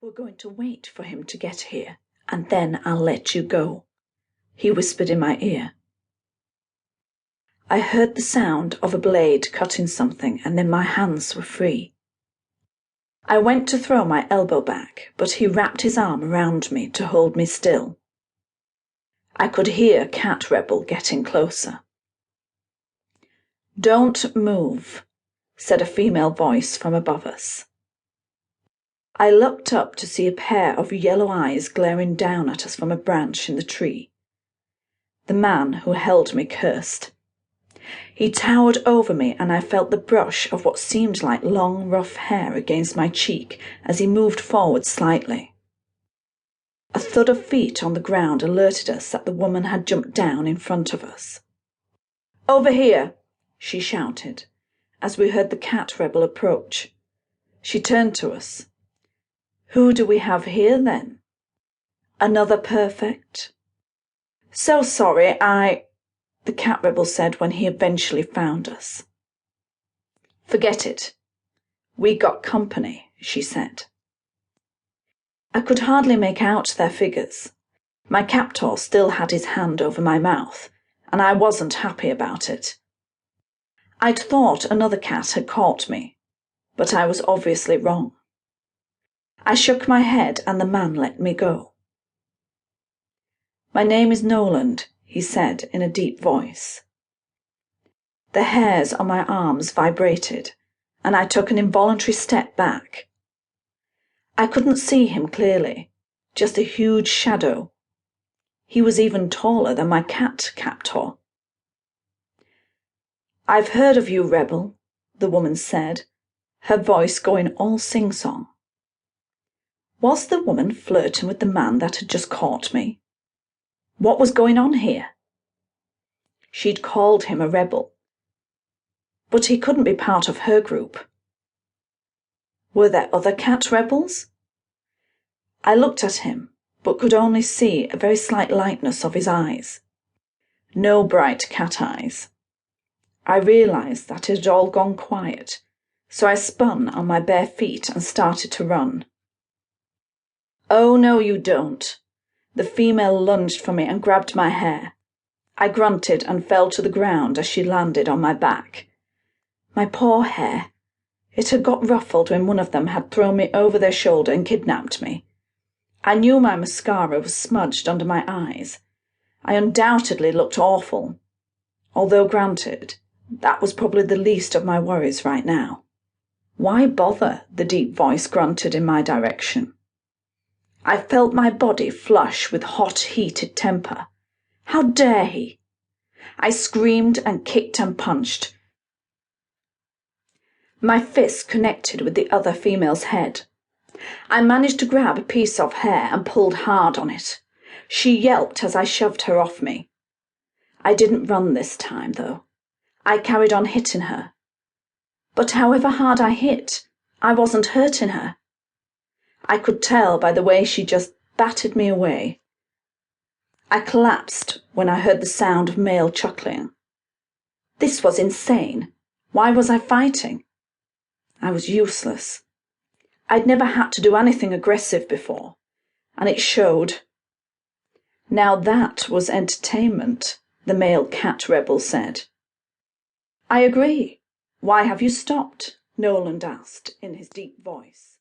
"We're going to wait for him to get here, and then I'll let you go," he whispered in my ear. I heard the sound of a blade cutting something, and then my hands were free. I went to throw my elbow back, but he wrapped his arm around me to hold me still. I could hear Cat Rebel getting closer. "Don't move," said a female voice from above us. I looked up to see a pair of yellow eyes glaring down at us from a branch in the tree. The man who held me cursed. He towered over me, and I felt the brush of what seemed like long, rough hair against my cheek as he moved forward slightly. A thud of feet on the ground alerted us that the woman had jumped down in front of us. "Over here!" she shouted, as we heard the Cat Rebel approach. She turned to us. "Who do we have here, then? Another Perfect?" "So sorry, the Cat Rebel said when he eventually found us. "Forget it. We got company," she said. I could hardly make out their figures. My captor still had his hand over my mouth, and I wasn't happy about it. I'd thought another cat had caught me, but I was obviously wrong. I shook my head, and the man let me go. "My name is Noland," he said in a deep voice. The hairs on my arms vibrated, and I took an involuntary step back. I couldn't see him clearly, just a huge shadow. He was even taller than my cat captor. "I've heard of you, Rebel," the woman said, her voice going all sing-song. Was the woman flirting with the man that had just caught me? What was going on here? She'd called him a rebel, but he couldn't be part of her group. Were there other cat rebels? I looked at him, but could only see a very slight lightness of his eyes. No bright cat eyes. I realized that it had all gone quiet, so I spun on my bare feet and started to run. "Oh, no, you don't." The female lunged for me and grabbed my hair. I grunted and fell to the ground as she landed on my back. My poor hair. It had got ruffled when one of them had thrown me over their shoulder and kidnapped me. I knew my mascara was smudged under my eyes. I undoubtedly looked awful. Although, granted, that was probably the least of my worries right now. "Why bother?" the deep voice grunted in my direction. I felt my body flush with hot, heated temper. How dare he? I screamed and kicked and punched. My fist connected with the other female's head. I managed to grab a piece of hair and pulled hard on it. She yelped as I shoved her off me. I didn't run this time, though. I carried on hitting her. But however hard I hit, I wasn't hurting her. I could tell by the way she just battered me away. I collapsed when I heard the sound of male chuckling. This was insane. Why was I fighting? I was useless. I'd never had to do anything aggressive before, and it showed. "Now that was entertainment," the male cat rebel said. "I agree. Why have you stopped?" Noland asked in his deep voice.